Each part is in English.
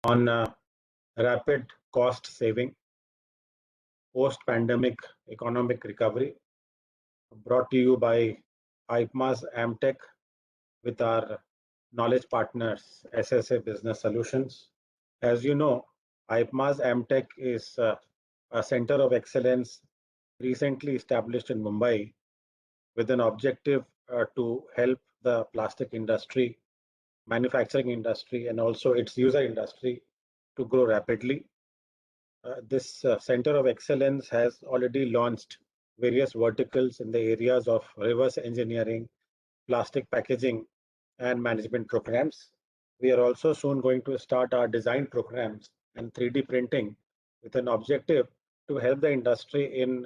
on rapid cost saving, post-pandemic economic recovery, brought to you by IPMA's AMTech with our knowledge partners, SSA Business Solutions. As you know, IPMA's AMTech is a center of excellence recently established in Mumbai with an objective to help the plastic industry, manufacturing industry, and also its user industry to grow rapidly. This center of excellence has already launched various verticals in the areas of reverse engineering, plastic packaging, and management programs. We are also soon going to start our design programs and 3D printing with an objective to help the industry in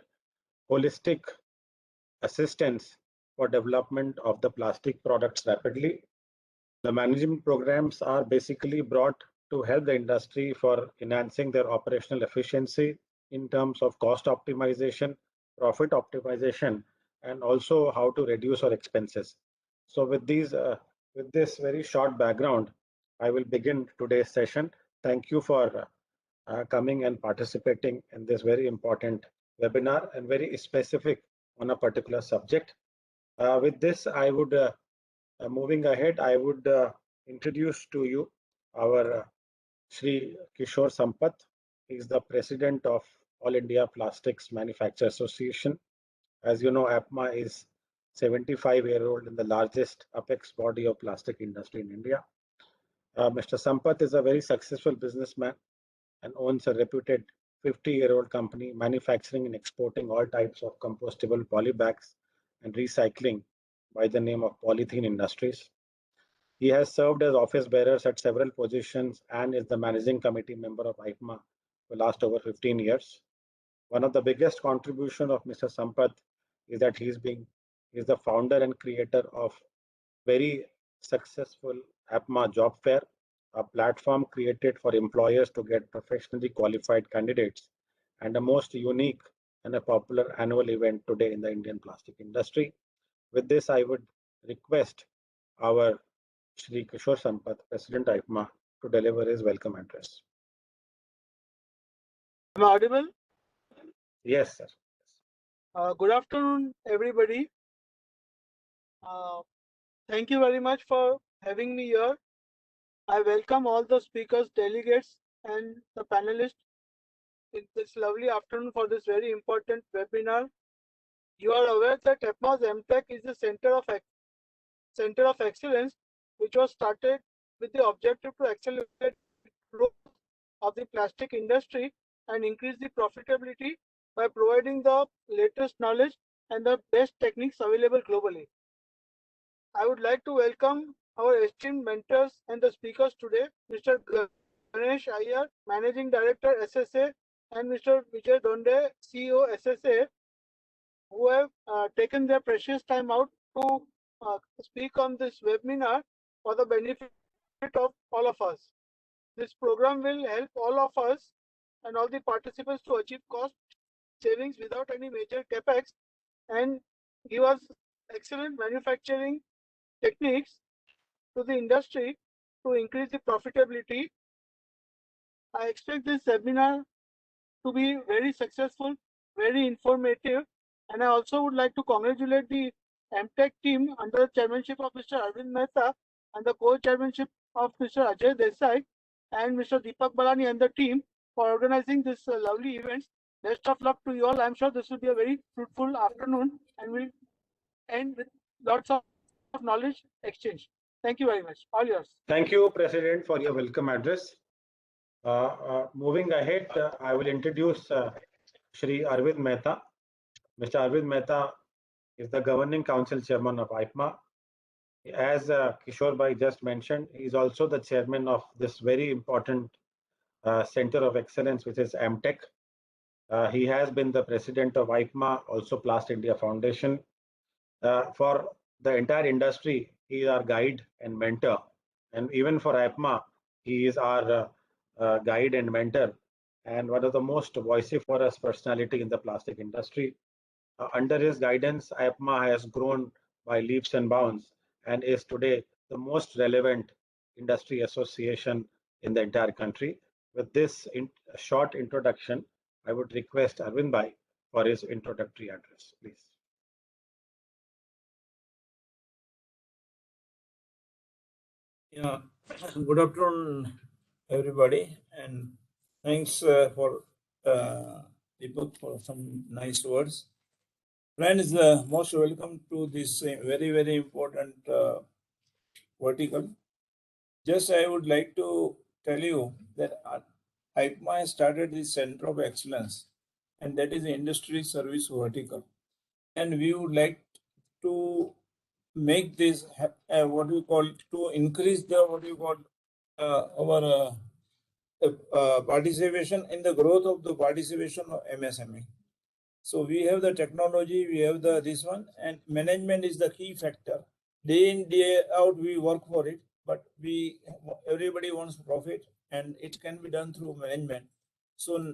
holistic assistance for development of the plastic products rapidly. The management programs are basically brought to help the industry for enhancing their operational efficiency in terms of cost optimization, profit optimization, and also how to reduce our expenses. So with this very short background, I will begin today's session. Thank you for coming and participating in this very important webinar and very specific on a particular subject. With this, I would moving ahead, I would introduce to you our Shri Kishore Sampath. He is the president of All India Plastics Manufacturers Association. As you know, APMA is 75-year-old and the largest apex body of plastic industry in India. Mr. Sampath is a very successful businessman and owns a reputed 50-year-old company manufacturing and exporting all types of compostable polybags and recycling by the name of Polythene Industries. He has served as office bearers at several positions and is the managing committee member of IPMA for the last over 15 years. One of the biggest contributions of Mr. Sampath is that he's the founder and creator of very successful APMA Job Fair, a platform created for employers to get professionally qualified candidates, and a most unique and a popular annual event today in the Indian plastic industry. With this, I would request our Shri Kishore Sampath, President IPMA, to deliver his welcome address. Am I audible? Yes, sir. Good afternoon, everybody. Thank you very much for having me here. I welcome all the speakers, delegates, and the panelists in this lovely afternoon for this very important webinar. You are aware that APMA's AMTech is a center of excellence, which was started with the objective to accelerate growth of the plastic industry and increase the profitability by providing the latest knowledge and the best techniques available globally. I would like to welcome our esteemed mentors and the speakers today, Mr. Ganesh Iyer, Managing Director, SSA, and Mr. Vijay Donde, CEO, SSA, who have taken their precious time out to speak on this webinar for the benefit of all of us. This program will help all of us and all the participants to achieve cost savings without any major capex and give us excellent manufacturing techniques to the industry to increase the profitability. I expect this webinar to be very successful, very informative, and I also would like to congratulate the AMTech team under the chairmanship of Mr. Arvind Mehta and the co-chairmanship of Mr. Ajay Desai and Mr. Deepak Balani and the team for organizing this lovely events. Best of luck to you all. I'm sure this will be a very fruitful afternoon and will end with lots of knowledge exchange. Thank you very much. All yours. Thank you, President, for your welcome address. Moving ahead, I will introduce Shri Arvind Mehta. Mr. Arvind Mehta is the Governing Council Chairman of IPMA. As Kishore Bhai just mentioned, he is also the chairman of this very important Center of Excellence, which is AMTech. He has been the president of IPMA, also Plast India Foundation. For the entire industry, he is our guide and mentor. And even for IPMA, he is our guide and mentor and one of the most vociferous personality in the plastic industry. Under his guidance, IPMA has grown by leaps and bounds and is today the most relevant industry association in the entire country. With this short introduction, I would request Arvind Bhai for his introductory address, please. Yeah, good afternoon, everybody, and thanks for Deepak for some nice words. Friends, most welcome to this very, very important vertical. Just I would like to tell you that IPMA has started this Center of Excellence, and that is the industry service vertical. And we would like to make this what we call to increase the what we call our participation in the growth of the participation of MSME. So we have the technology, we have the this one, and management is the key factor. Day in, day out, we work for it, but everybody wants profit, and it can be done through management. So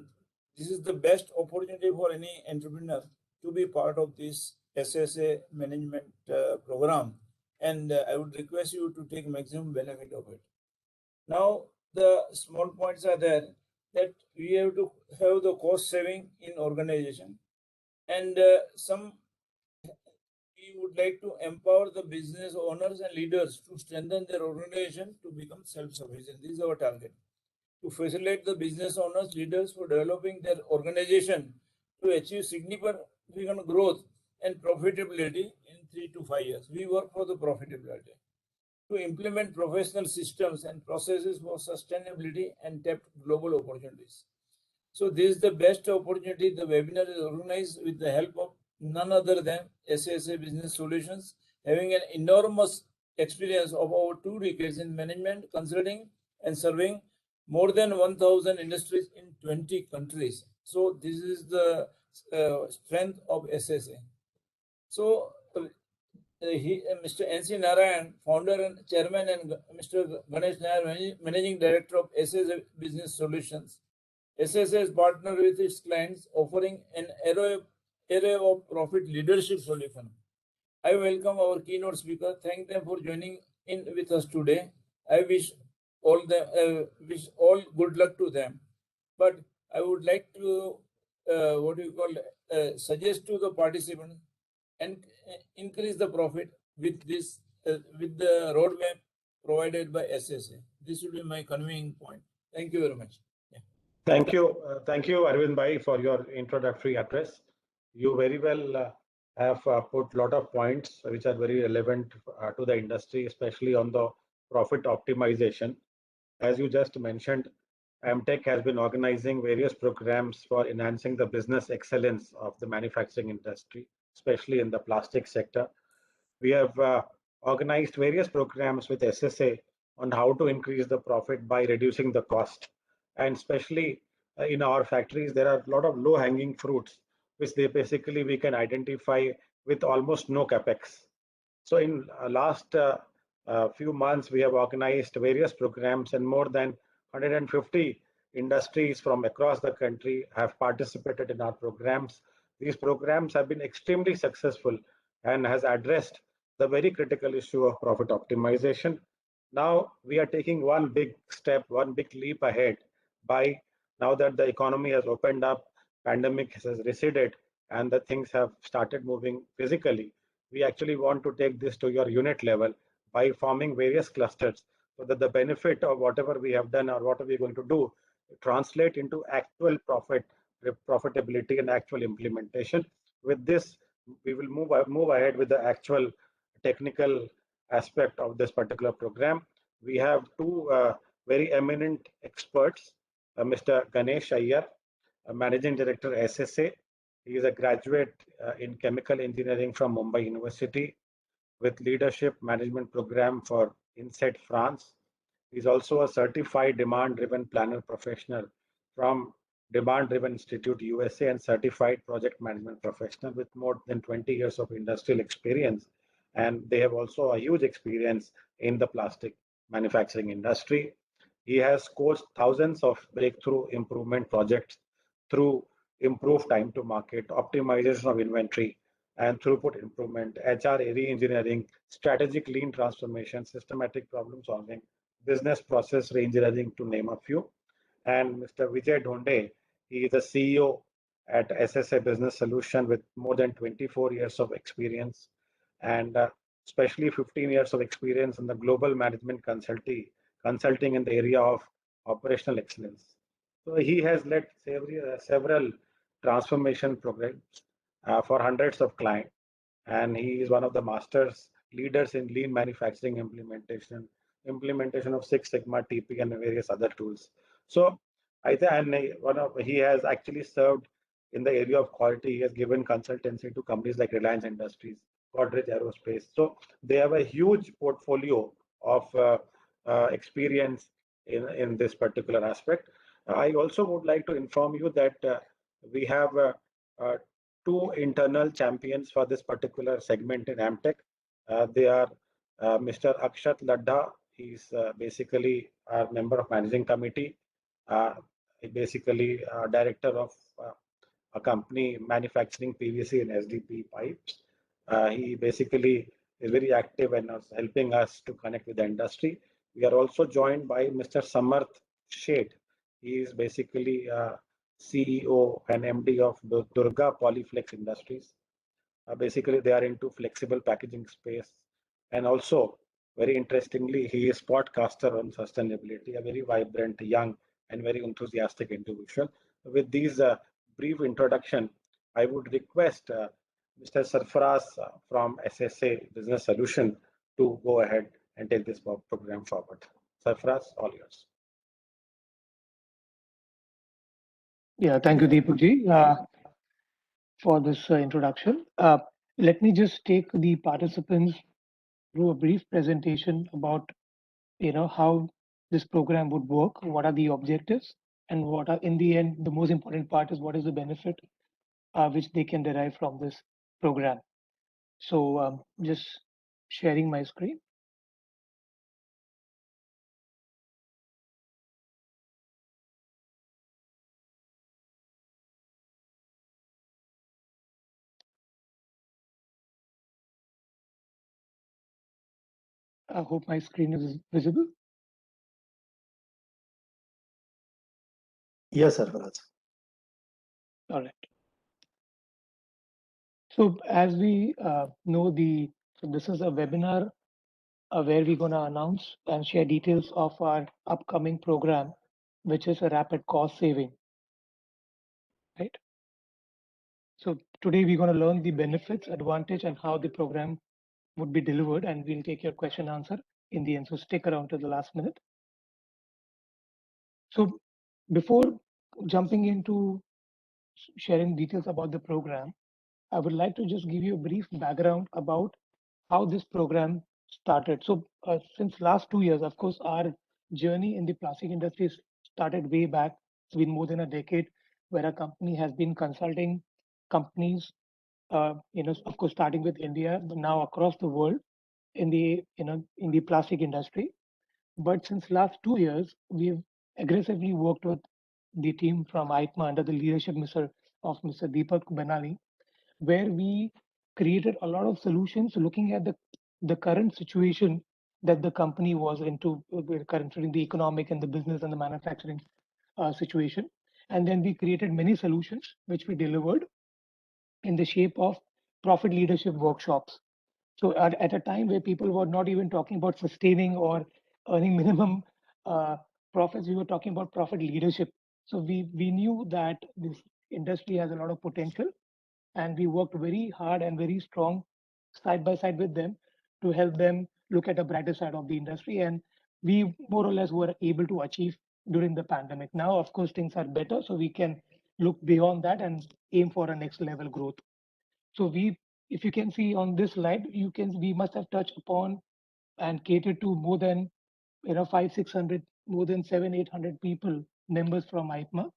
this is the best opportunity for any entrepreneur to be part of this SSA management program, and I would request you to take maximum benefit of it. Now, the small points are there that we have to have the cost saving in organization, and we would like to empower the business owners and leaders to strengthen their organization to become self-sufficient. This is our target, to facilitate the business owners, leaders for developing their organization to achieve significant growth and profitability in 3 to 5 years. We work for the profitability. To implement professional systems and processes for sustainability and tap global opportunities. So this is the best opportunity. The webinar is organized with the help of none other than SSA Business Solutions, having an enormous experience of over 2 decades in management, consulting, and serving more than 1,000 industries in 20 countries. So this is the strength of SSA. So Mr. N.C. Narayan, founder and chairman, and Mr. Ganesh Nair, managing director of SSA Business Solutions. SSA is partnered with its clients, offering an array of profit leadership solutions. I welcome our keynote speaker. Thank them for joining in with us today. I wish all good luck to them. But I would like to suggest to the participants and increase the profit with this with the roadmap provided by SSA. This will be my convening point. Thank you very much. Yeah. Thank you, Arvind Bhai, for your introductory address. You very well have put a lot of points which are very relevant to the industry, especially on the profit optimization. As you just mentioned, AMTech has been organizing various programs for enhancing the business excellence of the manufacturing industry, especially in the plastic sector. We have organized various programs with SSA on how to increase the profit by reducing the cost. And especially in our factories, there are a lot of low-hanging fruits, which we can identify with almost no capex. So in last few months, we have organized various programs, and more than 150 industries from across the country have participated in our programs. These programs have been extremely successful and has addressed the very critical issue of profit optimization. Now we are taking one big step, one big leap ahead by now that the economy has opened up, pandemic has receded, and the things have started moving physically. We actually want to take this to your unit level by forming various clusters so that the benefit of whatever we have done or what are we going to do translate into actual profitability and actual implementation. With this, we will move ahead with the actual technical aspect of this particular program. We have two very eminent experts, Mr. Ganesh Iyer, Managing Director SSA. He is a graduate in chemical engineering from Mumbai University with leadership management program for INSET France. He is also a certified demand-driven planner professional from Demand Driven Institute USA and certified project management professional with more than 20 years of industrial experience. And they have also a huge experience in the plastic manufacturing industry. He has coached thousands of breakthrough improvement projects through improved time to market, optimization of inventory, and throughput improvement, HR re-engineering, strategic lean transformation, systematic problem solving, business process reengineering, to name a few. And Mr. Vijay Dhonde, he is the CEO at SSA Business Solution with more than 24 years of experience and especially 15 years of experience in the global management consulting in the area of operational excellence. So he has led several transformation programs for hundreds of clients, and he is one of the masters leaders in lean manufacturing implementation of Six Sigma, TP, and various other tools. So I think, and he has actually served in the area of quality. He has given consultancy to companies like Reliance Industries, Godrej Aerospace. So they have a huge portfolio of experience in this particular aspect. I also would like to inform you that we have uh, two internal champions for this particular segment in Amtech. They are Mr. Akshat Ladda. He's basically a member of managing committee, basically director of a company manufacturing PVC and SDP pipes. He basically is very active and is helping us to connect with the industry. We are also joined by Mr. Samarth Sheth. He is basically CEO and MD of the Durga Polyflex Industries. Basically, they are into flexible packaging space. And also, very interestingly, he is podcaster on sustainability, a very vibrant, young, and very enthusiastic individual. With these brief introduction, I would request Mr. Sarfaraz from SSA Business Solution to go ahead and take this program forward. Sarfaraz, all yours. Yeah, thank you, Deepakji, for this introduction. Let me just take the participants through a brief presentation about, how this program would work, what are the objectives, and what are, in the end, the most important part is what is the benefit which they can derive from this program. So just sharing my screen. I hope my screen is visible. Yes, Sarfaraz. All right. So as we know, so this is a webinar where we're going to announce and share details of our upcoming program, which is a rapid cost saving. Right. So today we're going to learn the benefits, advantage, and how the program would be delivered, and we'll take your question answer in the end. So stick around to the last minute. So before jumping into sharing details about the program, I would like to just give you a brief background about how this program started. So since last 2 years, of course, our journey in the plastic industry started way back. It's been more than a decade where our company has been consulting companies, of course, starting with India, but now across the world in the plastic industry. But since last 2 years, we've aggressively worked with the team from ITMA under the leadership of Mr. Deepak Benali, where we created a lot of solutions looking at the current situation that the company was into, considering the economic and the business and the manufacturing situation. And then we created many solutions which we delivered in the shape of profit leadership workshops. So at a time where people were not even talking about sustaining or earning minimum profits, we were talking about profit leadership. So we knew that this industry has a lot of potential, and we worked very hard and very strong side by side with them to help them look at a brighter side of the industry. And we more or less were able to achieve during the pandemic. Now, of course, things are better, so we can look beyond that and aim for a next level growth. So if you can see on this slide, we must have touched upon and catered to more than 500-600, more than 700-800 people, members from ITMA.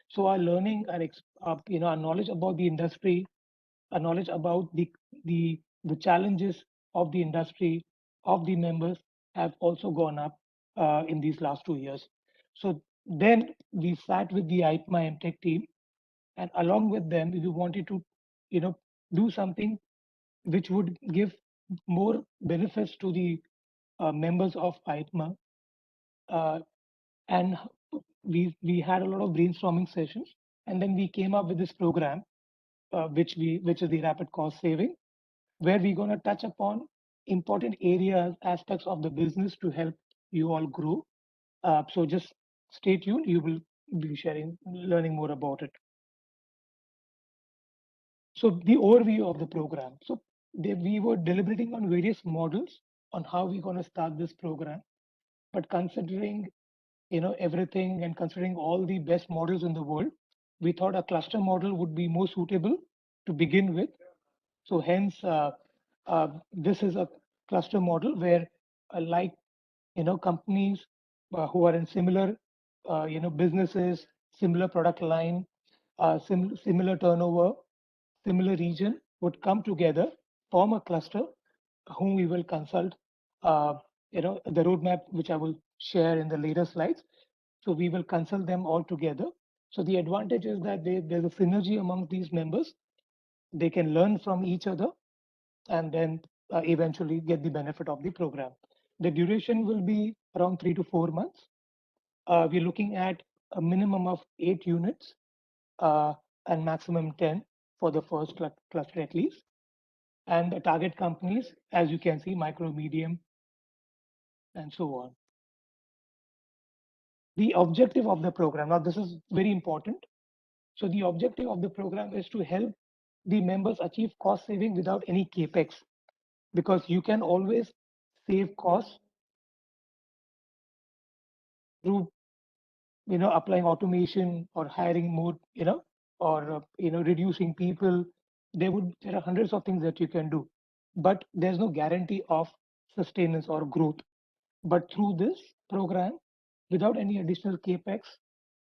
So our learning, our knowledge about the industry, our knowledge about the challenges of the industry, of the members, have also gone up in these last 2 years. So then we sat with the ITMA MTech team, and along with them, we wanted to, do something which would give more benefits to the members of ITMA and we had a lot of brainstorming sessions, and then we came up with this program, which is the rapid cost saving, where we're going to touch upon important areas, aspects of the business to help you all grow. So just stay tuned. You will be learning more about it. So the overview of the program. So we were deliberating on various models on how we're going to start this program, but considering everything and considering all the best models in the world, we thought a cluster model would be more suitable to begin with. So hence, this is a cluster model where, like companies who are in similar businesses, similar product line, similar turnover, similar region would come together, form a cluster, whom we will consult. The roadmap which I will share in the later slides. So we will consult them all together. So the advantage is that there's a synergy among these members. They can learn from each other and then eventually get the benefit of the program. The duration will be around 3 to 4 months. We're looking at a minimum of 8 units and maximum 10 for the first cluster at least. And the target companies, as you can see, micro, medium, and so on. The objective of the program, now this is very important. So the objective of the program is to help the members achieve cost saving without any capex, because you can always save costs through applying automation or hiring more, or reducing people. There are hundreds of things that you can do, but there's no guarantee of sustenance or growth. But through this program, without any additional capex,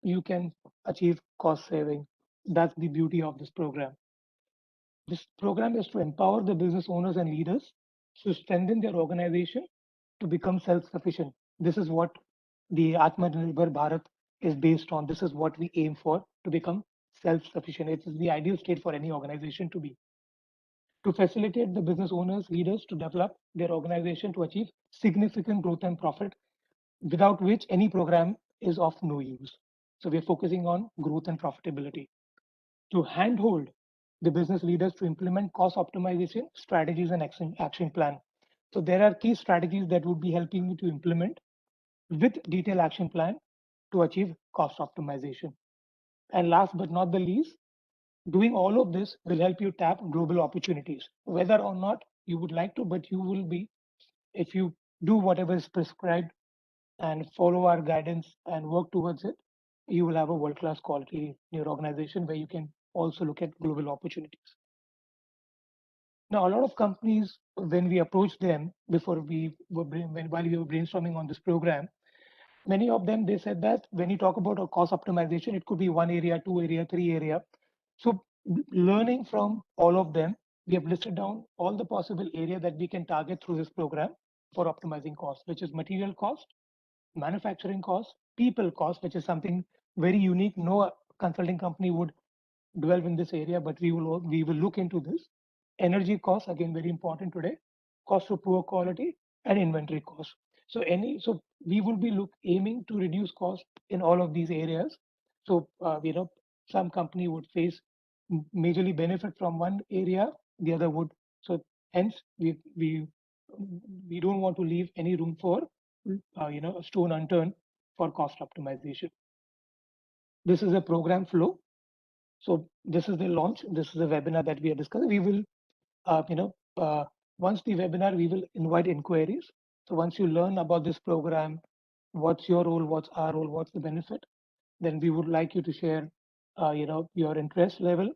you can achieve cost saving. That's the beauty of this program. This program is to empower the business owners and leaders to strengthen their organization to become self-sufficient. This is what the Atmanirbhar Bharat is based on. This is what we aim for, to become self-sufficient. It is the ideal state for any organization to be. To facilitate the business owners, leaders to develop their organization to achieve significant growth and profit, without which any program is of no use. So we're focusing on growth and profitability. To handhold the business leaders to implement cost optimization strategies and action plan. So there are key strategies that would be helping you to implement with detailed action plan to achieve cost optimization. And last but not the least, doing all of this will help you tap global opportunities, whether or not you would like to, but you will be, if you do whatever is prescribed and follow our guidance and work towards it, you will have a world-class quality in your organization where you can also look at global opportunities. Now, a lot of companies, when we approached them while we were brainstorming on this program, many of them, they said that when you talk about a cost optimization, it could be 1 area, 2 area, 3 area. So learning from all of them, we have listed down all the possible area that we can target through this program for optimizing cost, which is material cost, manufacturing cost, people cost, which is something very unique. No consulting company would dwell in this area, but we will look into this. Energy costs, again, very important today. Cost of poor quality and inventory cost. So we will be aiming to reduce cost in all of these areas. So some company would face majorly benefit from one area, the other would. So hence we don't want to leave any room for a stone unturned for cost optimization. This is a program flow. So this is the launch. This is a webinar that we are discussing. We will, once the webinar, we will invite inquiries. So once you learn about this program, what's your role, what's our role, what's the benefit, then we would like you to share, your interest level.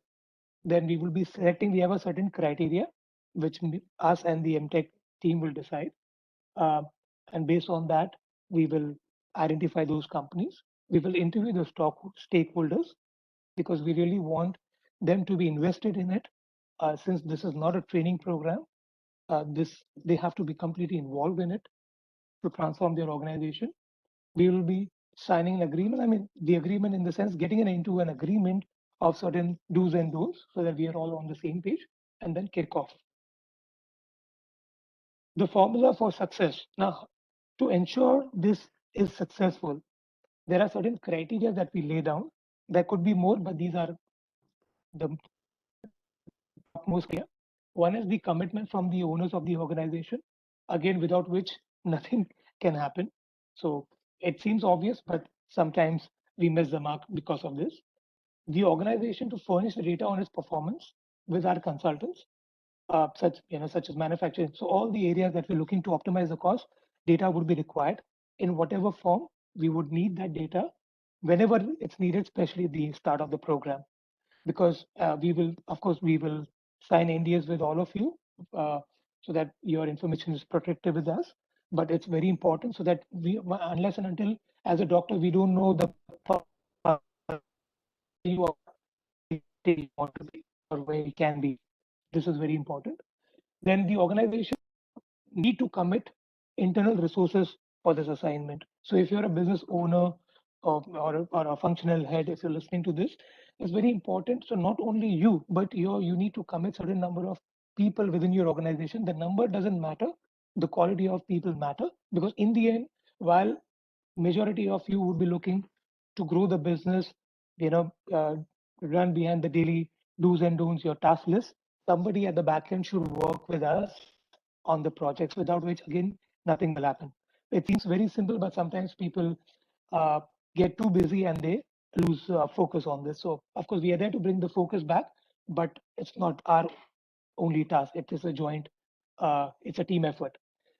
Then we will be selecting. We have a certain criteria, which us and the MTech team will decide. And based on that, we will identify those companies. We will interview the stakeholders, because we really want them to be invested in it. Since this is not a training program, they have to be completely involved in it to transform their organization. We will be signing an agreement. I mean, the agreement in the sense getting into an agreement of certain do's and don'ts, so that we are all on the same page, and then kick off. The formula for success. Now, to ensure this is successful, there are certain criteria that we lay down. There could be more, but these are the most clear. One is the commitment from the owners of the organization, again, without which nothing can happen. So it seems obvious, but sometimes we miss the mark because of this. The organization to furnish the data on its performance with our consultants, such as manufacturing. So all the areas that we're looking to optimize the cost, data would be required in whatever form we would need that data whenever it's needed, especially at the start of the program. Because we will sign NDAs with all of you so that your information is protected with us. But it's very important so that unless and until, as a doctor, we don't know the you want to be or where we can be. This is very important. Then the organization need to commit internal resources for this assignment. So if you're a business owner or a functional head, if you're listening to this, it's very important. So not only you, but you need to commit certain number of people within your organization. The number doesn't matter. The quality of people matter, because in the end, while majority of you would be looking to grow the business, run behind the daily do's and don'ts, your task list, somebody at the back end should work with us on the projects, without which, again, nothing will happen. It seems very simple, but sometimes people get too busy and they lose focus on this. So, of course, we are there to bring the focus back, but it's not our only task. It is a joint, it's a team effort.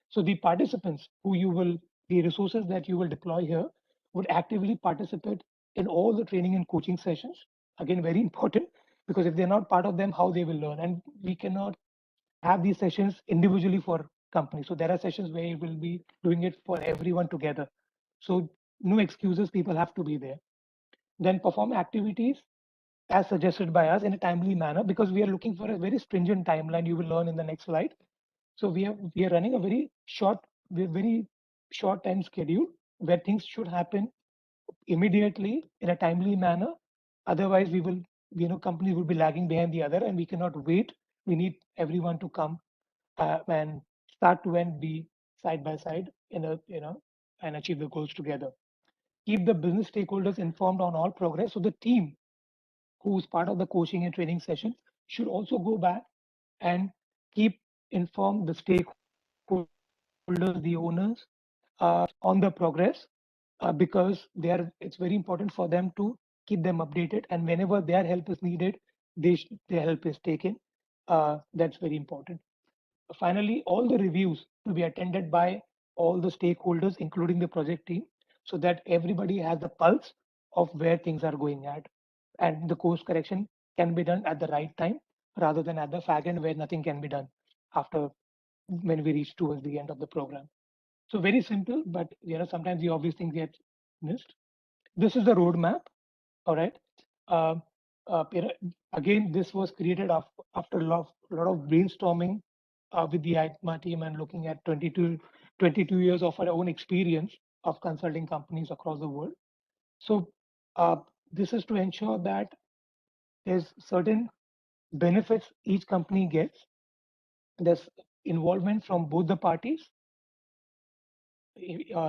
So the participants the resources that you will deploy here would actively participate in all the training and coaching sessions. Again, very important, because if they're not part of them, how they will learn? And we cannot have these sessions individually for companies. So there are sessions where you will be doing it for everyone together. So no excuses, people have to be there. Then perform activities as suggested by us in a timely manner, because we are looking for a very stringent timeline. You will learn in the next slide. So we are running a very short time schedule where things should happen immediately in a timely manner. Otherwise, companies will be lagging behind the other, and we cannot wait. We need everyone to come and start to end be side by side and achieve the goals together. Keep the business stakeholders informed on all progress. So the team who's part of the coaching and training session should also go back and keep inform the stakeholders, the owners, on the progress, because it's very important for them to keep them updated, and whenever their help is needed, their help is taken. That's very important. Finally, all the reviews to be attended by all the stakeholders, including the project team, so that everybody has the pulse of where things are going at, and the course correction can be done at the right time rather than at the fag end where nothing can be done after when we reach towards the end of the program. So very simple, but sometimes the obvious things get missed. This is the roadmap. All right. Uh, Again, this was created after a lot of brainstorming with the ITMA team and looking at 22 years of our own experience of consulting companies across the world. So this is to ensure that there's certain benefits each company gets. There's involvement from both the parties.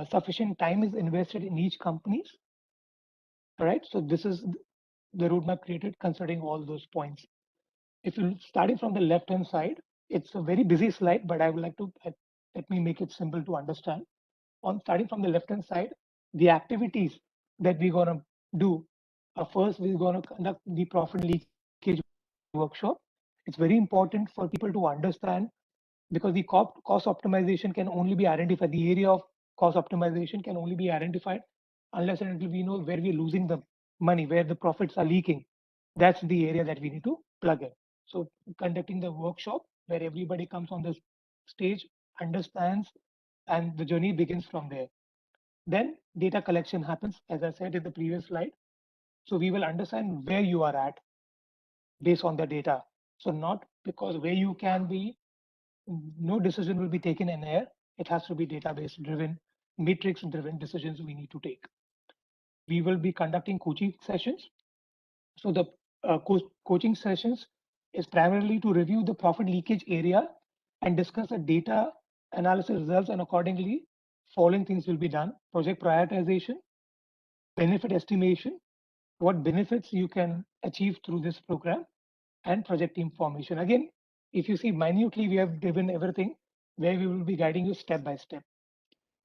Sufficient time is invested in each companies. All right. So this is the roadmap created considering all those points. If you starting from the left hand side, it's a very busy slide, but I would like to let me make it simple to understand. On starting from the left hand side, the activities that we're going to do. First, we're going to conduct the profit leakage workshop. It's very important for people to understand, because the cost optimization can only be identified. The area of cost optimization can only be identified unless and until we know where we're losing the money, where the profits are leaking. That's the area that we need to plug in. So conducting the workshop where everybody comes on the stage, understands, and the journey begins from there. Then data collection happens, as I said in the previous slide. So we will understand where you are at based on the data. So not because where you can be, no decision will be taken in air. It has to be database driven, matrix driven decisions we need to take. We will be conducting coaching sessions. So the coaching sessions is primarily to review the profit leakage area and discuss the data analysis results, and accordingly following things will be done: project prioritization, benefit estimation, what benefits you can achieve through this program, and project team formation. Again, if you see minutely, we have given everything where we will be guiding you step by step.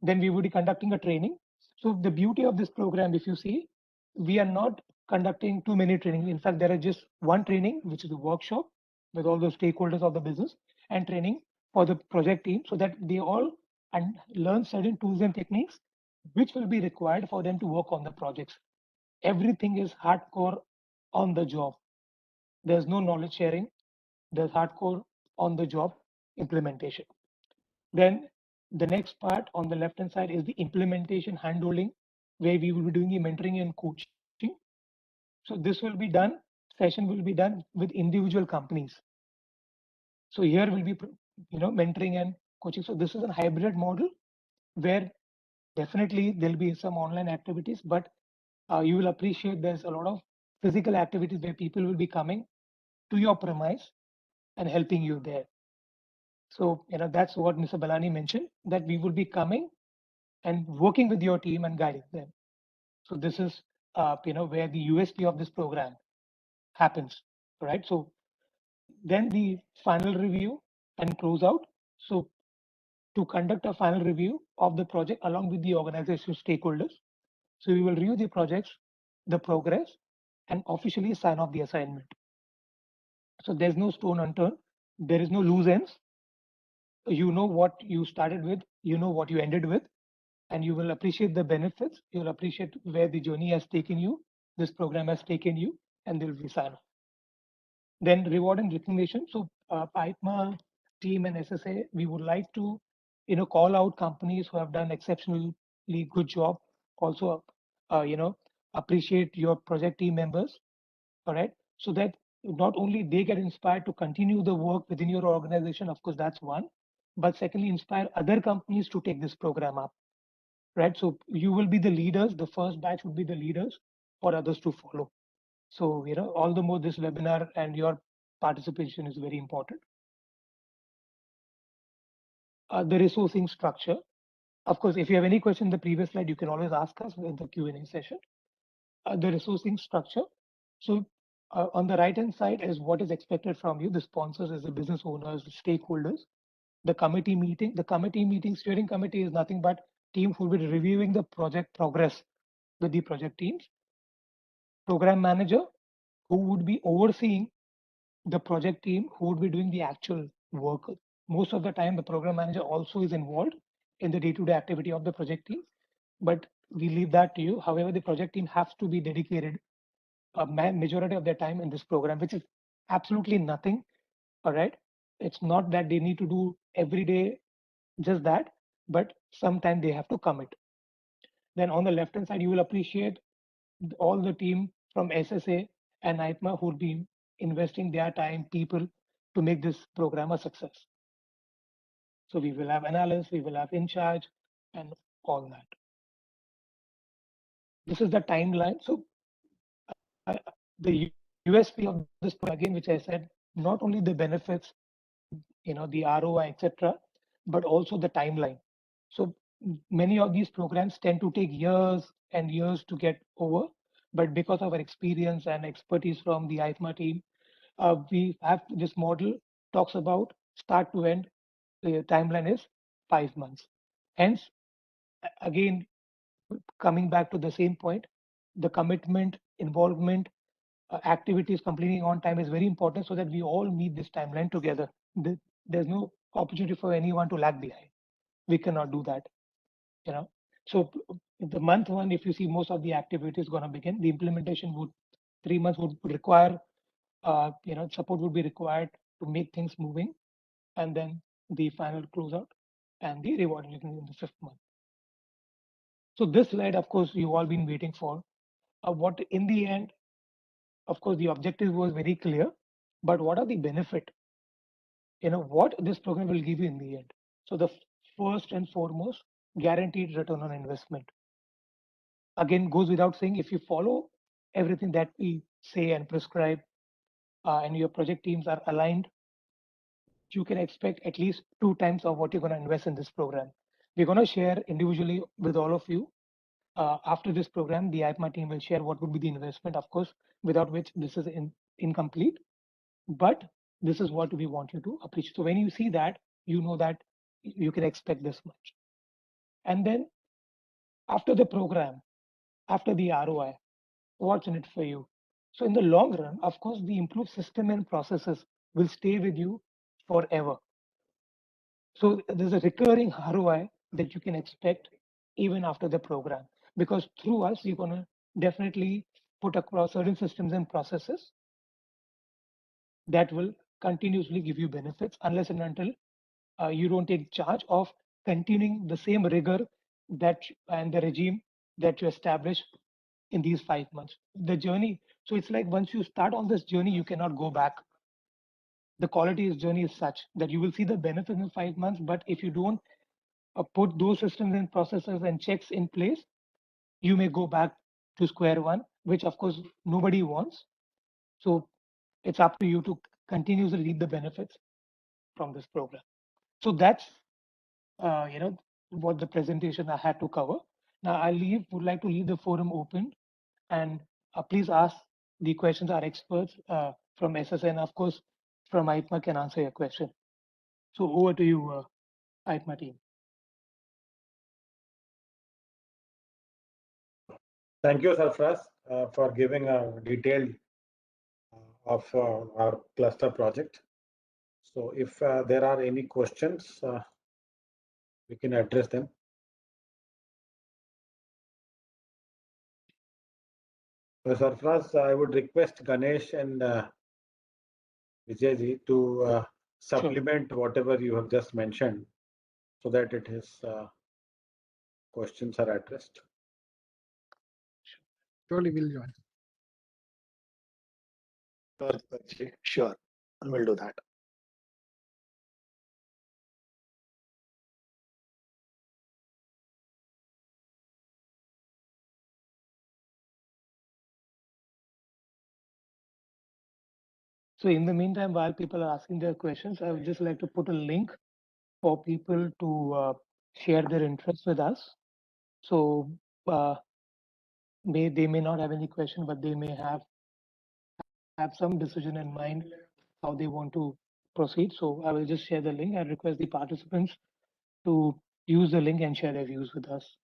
Then we would be conducting a training. So the beauty of this program, if you see, we are not conducting too many trainings. In fact, there are just one training, which is a workshop with all the stakeholders of the business, and training for the project team so that they all and learn certain tools and techniques which will be required for them to work on the projects. Everything is hardcore on the job. There's no knowledge sharing. There's hardcore on the job implementation. Then the next part on the left hand side is the implementation handholding, where we will be doing the mentoring and coaching. So this will be done, session will be done with individual companies. So here will be, mentoring and coaching. So this is a hybrid model where definitely there'll be some online activities, but you will appreciate there's a lot of physical activities where people will be coming to your premise and helping you there. So, that's what Mr. Balani mentioned, that we will be coming and working with your team and guiding them. So this is, where the USP of this program happens, right? So then the final review and close out. So to conduct a final review of the project along with the organization stakeholders. So we will review the projects, the progress, and officially sign off the assignment. So there's no stone unturned. There is no loose ends. You know what you started with, you know what you ended with, and you will appreciate the benefits. You will appreciate where the journey has taken you, this program has taken you, and there will be sign off. Then reward and recognition. So ITMA team and SSA, we would like to, call out companies who have done exceptionally good job. Also, appreciate your project team members, all right? So that not only they get inspired to continue the work within your organization, of course, that's one, but secondly, inspire other companies to take this program up, right? So you will be the leaders. The first batch would be the leaders for others to follow. So, all the more this webinar and your participation is very important. The resourcing structure. Of course, if you have any question in the previous slide, you can always ask us in the Q&A session. The resourcing structure. So on the right-hand side is what is expected from you, the sponsors as the business owners, the stakeholders, the committee meeting. The committee meeting, steering committee is nothing but team who will be reviewing the project progress with the project teams. Program manager, who would be overseeing the project team, who would be doing the actual work. Most of the time, the program manager also is involved in the day-to-day activity of the project team, but we leave that to you. However, the project team has to be dedicated a majority of their time in this program, which is absolutely nothing. All right. It's not that they need to do every day just that, but sometimes they have to commit. Then on the left hand side, you will appreciate all the team from SSA and ITMA who will be investing their time, people to make this program a success. So we will have analysts, we will have in charge, and all that. This is the timeline. So the USP of this program, again, which I said, not only the benefits, the ROI, etc., but also the timeline. So many of these programs tend to take years and years to get over, but because of our experience and expertise from the ITMA team, we have this model talks about start to end. The timeline is 5 months. Hence, again, coming back to the same point, the commitment, involvement, activities completing on time is very important so that we all meet this timeline together. There's no opportunity for anyone to lag behind. We cannot do that. So the month one, if you see most of the activities going to begin, the implementation would 3 months would require, support would be required to make things moving, and then the final closeout and the rewarding in the 5th month. So this slide, of course, you've all been waiting for. What in the end, of course, the objective was very clear, but what are the benefit? What this program will give you in the end. So the first and foremost, guaranteed return on investment. Again, goes without saying, if you follow everything that we say and prescribe, and your project teams are aligned, you can expect at least 2 times of what you're going to invest in this program. We're going to share individually with all of you. After this program, the IPMA team will share what would be the investment, of course, without which this is incomplete. But this is what we want you to appreciate. So when you see that, you know that you can expect this much. And then after the program, after the ROI, what's in it for you? So in the long run, of course, the improved system and processes will stay with you forever. So there's a recurring ROI that you can expect even after the program, because through us, you're going to definitely put across certain systems and processes that will continuously give you benefits unless and until you don't take charge of continuing the same rigor that and the regime that you establish in these 5 months. The journey, so it's like once you start on this journey, you cannot go back. The quality of journey is such that you will see the benefits in 5 months, but if you don't put those systems and processes and checks in place, you may go back to square one, which of course nobody wants. So it's up to you to continuously reap the benefits from this program. So that's what the presentation I had to cover. Now I would like to leave the forum open, and please ask the questions our experts from SSN, of course, from IPMA can answer your question. So over to you, IPMA team. Thank you, Sarfraz, for giving a detailed of our cluster project. So if there are any questions, we can address them. So Sarfraz, I would request Ganesh and Vijayji to supplement whatever you have just mentioned so that it is questions are addressed. Surely we'll join. Sure, we'll do that. So in the meantime, while people are asking their questions, I would just like to put a link for people to share their interest with us. So they may not have any question, but they may have some decision in mind how they want to proceed. So I will just share the link and request the participants to use the link and share their views with us.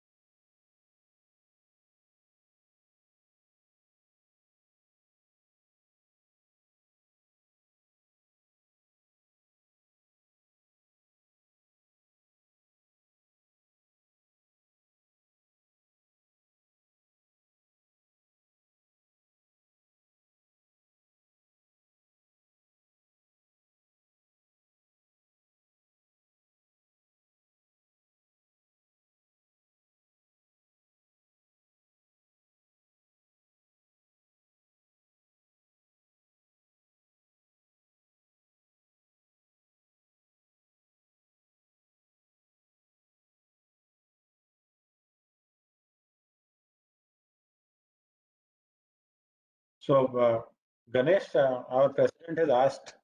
So Ganesh, our president has asked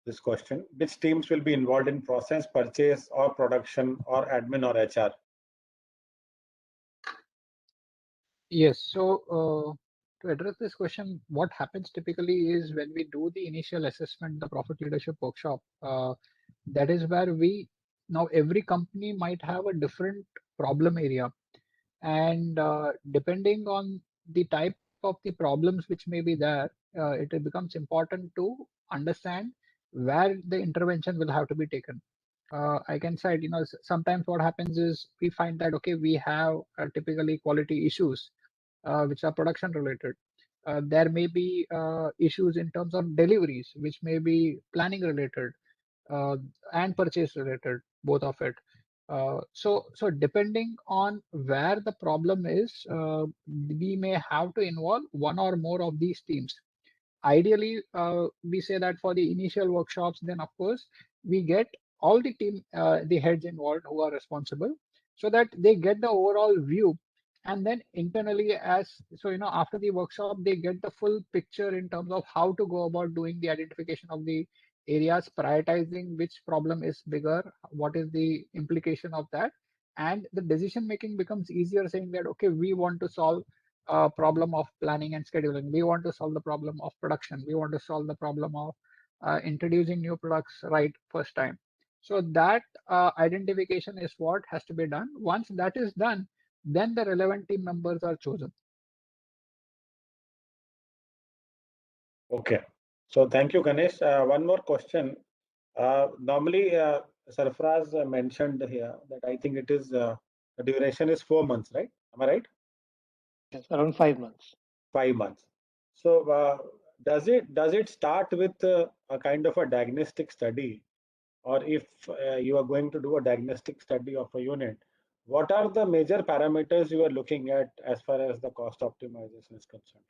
this question: which teams will be involved in process, purchase, or production, or admin, or HR? Yes. So to address this question, what happens typically is when we do the initial assessment, the profit leadership workshop, that is where now every company might have a different problem area, and depending on the type of the problems which may be there, it becomes important to understand where the intervention will have to be taken. I can cite, sometimes what happens is we find that, okay, we have typically quality issues which are production related. There may be issues in terms of deliveries, which may be planning related and purchase related, both of it. So depending on where the problem is, we may have to involve one or more of these teams. Ideally, we say that for the initial workshops, then of course we get all the team, the heads involved who are responsible, so that they get the overall view, and then internally, after the workshop, they get the full picture in terms of how to go about doing the identification of the areas, prioritizing which problem is bigger, what is the implication of that, and the decision making becomes easier, saying that, okay, we want to solve a problem of planning and scheduling. We want to solve the problem of production. We want to solve the problem of introducing new products right first time. So that identification is what has to be done. Once that is done, then the relevant team members are chosen. Okay. So thank you, Ganesh. One more question. Normally, Sarfraz mentioned here that I think it is the duration is 4 months, right? Am I right? Yes, around 5 months. 5 months. So does it start with a kind of a diagnostic study, or if you are going to do a diagnostic study of a unit, what are the major parameters you are looking at as far as the cost optimization is concerned?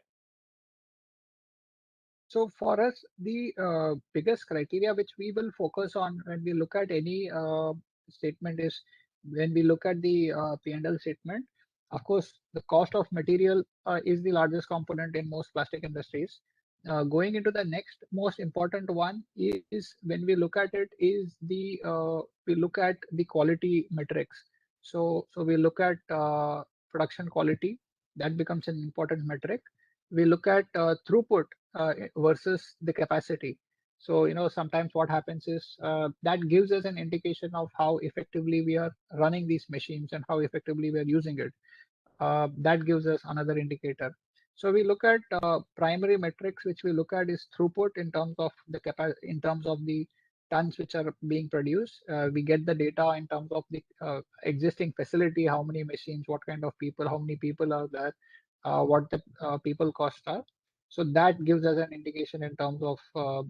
So for us, the biggest criteria which we will focus on when we look at any statement is when we look at the P&L statement. Of course, the cost of material is the largest component in most plastic industries. Going into the next most important one is when we look at it is the we look at the quality metrics. So we look at production quality. That becomes an important metric. We look at throughput versus the capacity. So, sometimes what happens is that gives us an indication of how effectively we are running these machines and how effectively we are using it. That gives us another indicator. So we look at primary metrics, which we look at is throughput in terms of the in terms of the tons which are being produced. We get the data in terms of the existing facility, how many machines, what kind of people, how many people are there, what the people costs are. So that gives us an indication in terms of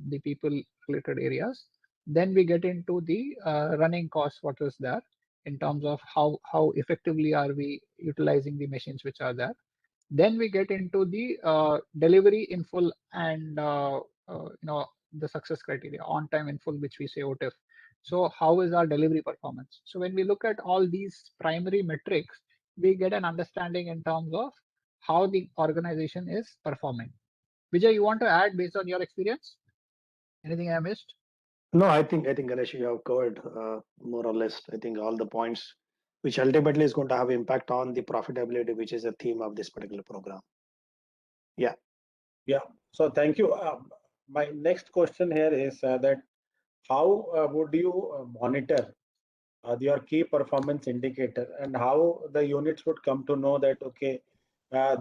the people related areas. Then we get into the running costs, what is there in terms of how effectively are we utilizing the machines which are there. Then we get into the delivery in full and the success criteria, on time in full, which we say OTIF. So how is our delivery performance? So when we look at all these primary metrics, we get an understanding in terms of how the organization is performing. Vijay, you want to add based on your experience? Anything I missed? No, I think Ganesh, you have covered more or less. I think all the points, which ultimately is going to have impact on the profitability, which is a theme of this particular program. Yeah. Yeah. So thank you. My next question here is that how would you monitor your key performance indicator, and how the units would come to know that, okay,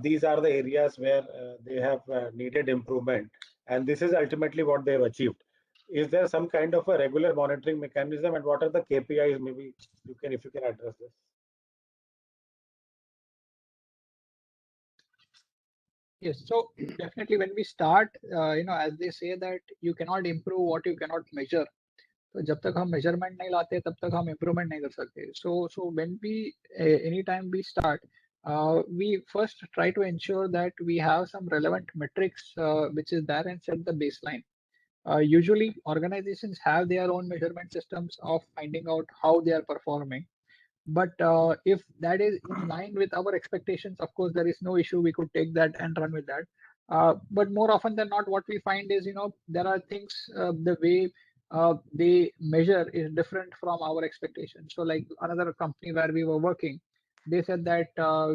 these are the areas where they have needed improvement, and this is ultimately what they've achieved. Is there some kind of a regular monitoring mechanism, and what are the KPIs? Maybe if you can address this. Yes, so definitely when we start, as they say that you cannot improve what you cannot measure. तो जब तक हम measurement नहीं लाते तब तक हम improvement नहीं कर सकते. So when we anytime we start, we first try to ensure that we have some relevant metrics which is there and set the baseline. Usually organizations have their own measurement systems of finding out how they are performing. But if that is in line with our expectations, of course, there is no issue. We could take that and run with that. But more often than not, what we find is, there are things, the way they measure is different from our expectations. So like another company where we were working, they said that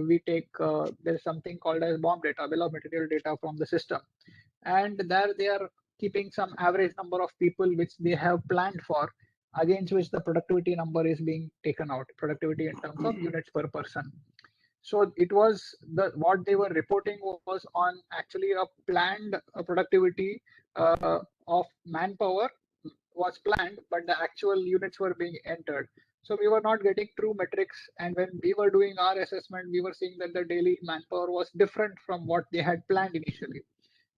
we take, there's something called as BOM data, bill of material data from the system. And there they are keeping some average number of people which they have planned for, against which the productivity number is being taken out, productivity in terms of units per person. So it was what they were reporting was on actually a planned productivity of manpower was planned, but the actual units were being entered. So we were not getting true metrics. And when we were doing our assessment, we were seeing that the daily manpower was different from what they had planned initially.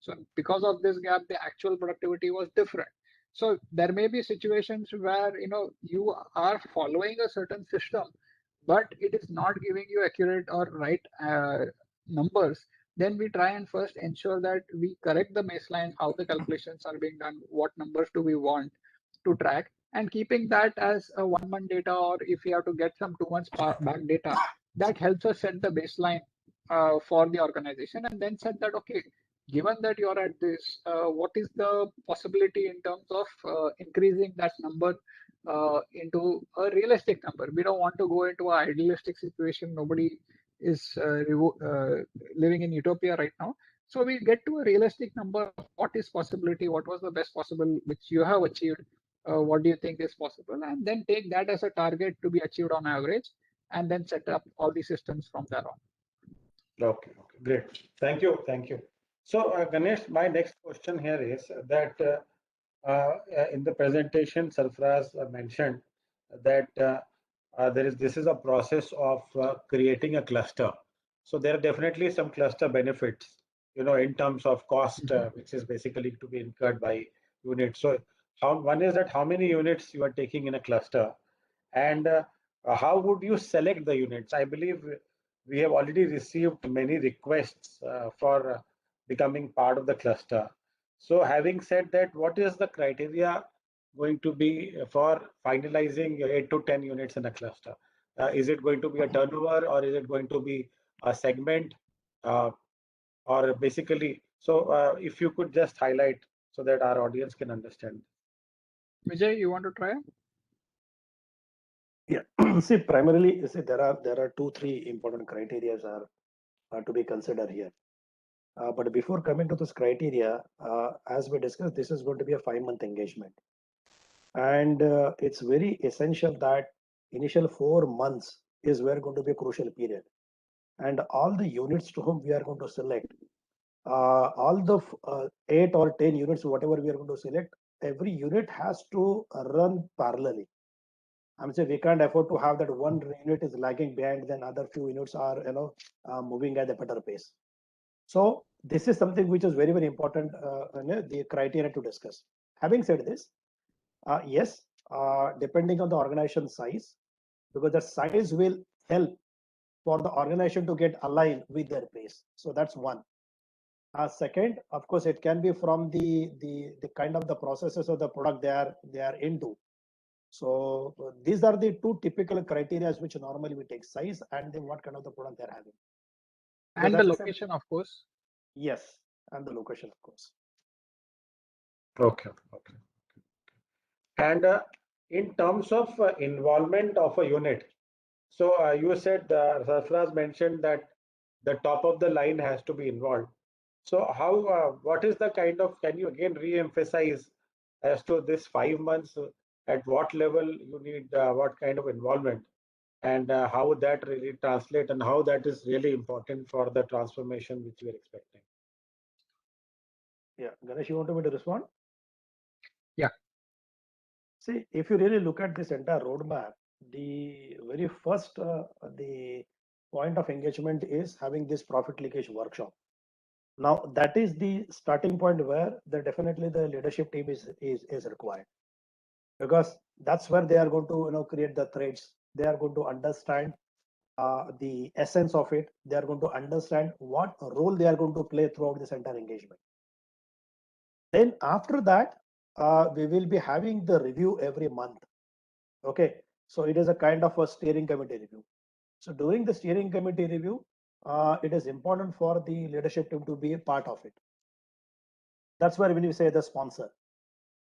So because of this gap, the actual productivity was different. So there may be situations where you are following a certain system, but it is not giving you accurate or right numbers. Then we try and first ensure that we correct the baseline, how the calculations are being done, what numbers do we want to track, and keeping that as a 1 month data, or if we have to get some 2 months back data, that helps us set the baseline for the organization, and then set that, okay, given that you're at this, what is the possibility in terms of increasing that number into a realistic number. We don't want to go into an idealistic situation. Nobody is living in utopia right now. So we get to a realistic number of what is possibility, what was the best possible which you have achieved, what do you think is possible, and then take that as a target to be achieved on average, and then set up all the systems from there on. Okay, great. Thank you. So, Ganesh, my next question here is that in the presentation, Sarfaraz mentioned that this is a process of creating a cluster. So there are definitely some cluster benefits, in terms of cost, which is basically to be incurred by units. So one is that how many units you are taking in a cluster, and how would you select the units? I believe we have already received many requests for becoming part of the cluster. So having said that, what is the criteria going to be for finalizing 8 to 10 units in a cluster? Is it going to be a turnover, or is it going to be a segment, or basically? So if you could just highlight so that our audience can understand. Vijay, you want to try? Yeah. See, primarily, there are 2-3 important criteria are to be considered here. But before coming to this criteria, as we discussed, this is going to be a 5-month engagement, and it's very essential that initial 4 months is where going to be a crucial period, and all the units to whom we are going to select, all the 8 or 10 units, whatever we are going to select, every unit has to run parallelly. I'm saying we can't afford to have that one unit is lagging behind, then other few units are moving at a better pace. So this is something which is very, very important, the criteria to discuss. Having said this, yes, depending on the organization size, because the size will help for the organization to get aligned with their pace. So that's one. Second, of course, it can be from the kind of the processes of the product they are into. So these are the 2 typical criteria which normally we take: size and then what kind of the product they're having. And the location, of course. Yes, and the location, of course. Okay. And in terms of involvement of a unit, so you said, Sarfaraz mentioned that the top of the line has to be involved. So what is the kind of, can you again re-emphasize as to this 5 months, at what level you need what kind of involvement, and how that really translate, and how that is really important for the transformation which we are expecting? Yeah, Ganesh, you want me to respond? Yeah. See, if you really look at this entire roadmap, the very first the point of engagement is having this profit leakage workshop. Now that is the starting point where definitely the leadership team is required, because that's where they are going to create the threads. They are going to understand the essence of it. They are going to understand what role they are going to play throughout this entire engagement. Then after that, we will be having the review every month. Okay, so it is a kind of a steering committee review. So during the steering committee review, it is important for the leadership team to be a part of it. That's where when you say the sponsor.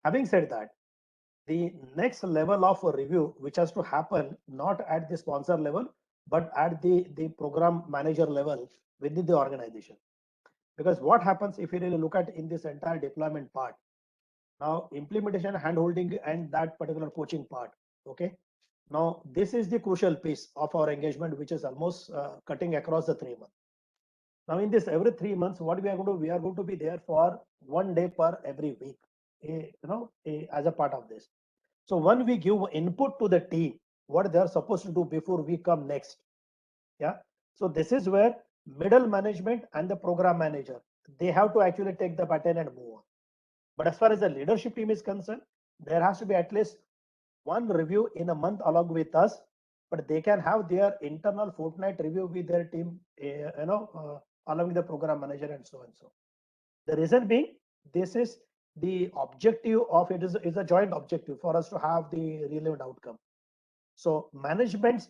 Having said that, the next level of a review, which has to happen not at the sponsor level, but at the program manager level within the organization. Because what happens if you really look at in this entire deployment part, now implementation, handholding, and that particular coaching part. Okay, now this is the crucial piece of our engagement, which is almost cutting across the 3 months. Now in this every 3 months, what we are going to we are going to be there for 1 day per every week, as a part of this. So when we give input to the team, what they are supposed to do before we come next. Yeah. So this is where middle management and the program manager, they have to actually take the baton and move on. But as far as the leadership team is concerned, there has to be at least one review in a month along with us, but they can have their internal fortnight review with their team, along with the program manager and so and so. The reason being, this is the objective of it is a joint objective for us to have the relevant outcome. So management's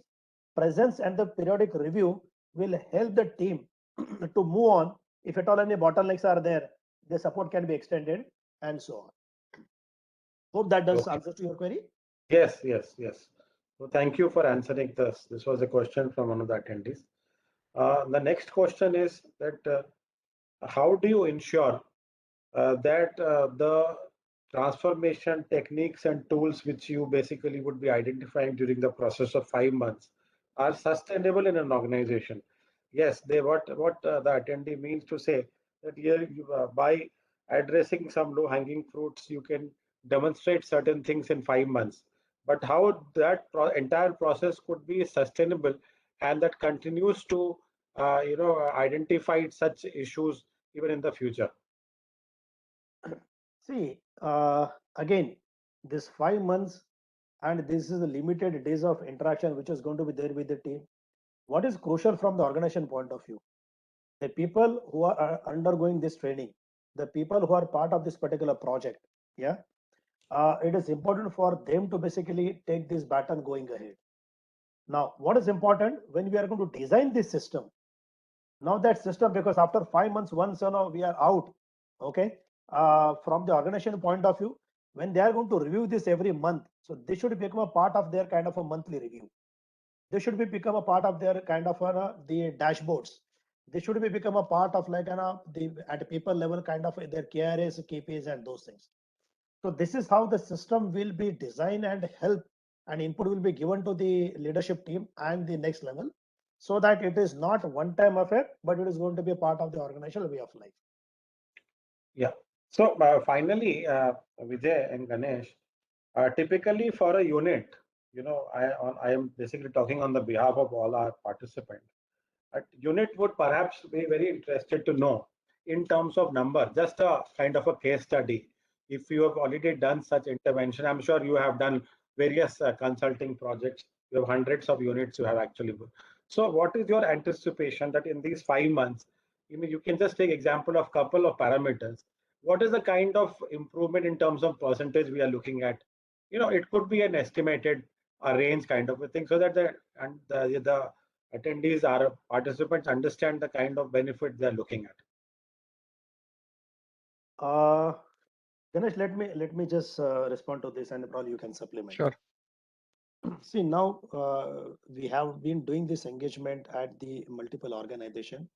presence and the periodic review will help the team to move on. If at all any bottlenecks are there, the support can be extended and so on. Hope that does answer to your query. Yes, yes, yes. So thank you for answering this. This was a question from one of the attendees. The next question is that how do you ensure that the transformation techniques and tools which you basically would be identifying during the process of 5 months are sustainable in an organization? Yes, they what the attendee means to say that here by addressing some low hanging fruits, you can demonstrate certain things in 5 months. But how that entire process could be sustainable and that continues to identify such issues even in the future. See, again, this 5 months, and this is the limited days of interaction which is going to be there with the team. What is crucial from the organization point of view? The people who are undergoing this training, the people who are part of this particular project, yeah, it is important for them to basically take this baton going ahead. Now, what is important when we are going to design this system? Now that system, because after 5 months, once we are out, okay, from the organization point of view, when they are going to review this every month, so this should become a part of their kind of a monthly review. They should become a part of their kind of the dashboards. They should become a part of like the at people level kind of their KRAs, KPIs, and those things. So this is how the system will be designed and help and input will be given to the leadership team and the next level, so that it is not one time affair, but it is going to be a part of the organizational way of life. Yeah. So finally, Vijay and Ganesh, typically for a unit, I am basically talking on the behalf of all our participants. A unit would perhaps be very interested to know in terms of number, just a kind of a case study. If you have already done such intervention, I'm sure you have done various consulting projects. You have hundreds of units you have actually. So what is your anticipation that in these 5 months, you can just take example of couple of parameters. What is the kind of improvement in terms of percentage we are looking at? It could be an estimated a range kind of a thing, so that the attendees or participants understand the kind of benefit they're looking at. Ganesh, let me just respond to this, and probably you can supplement. Sure. See, now we have been doing this engagement at the multiple organization.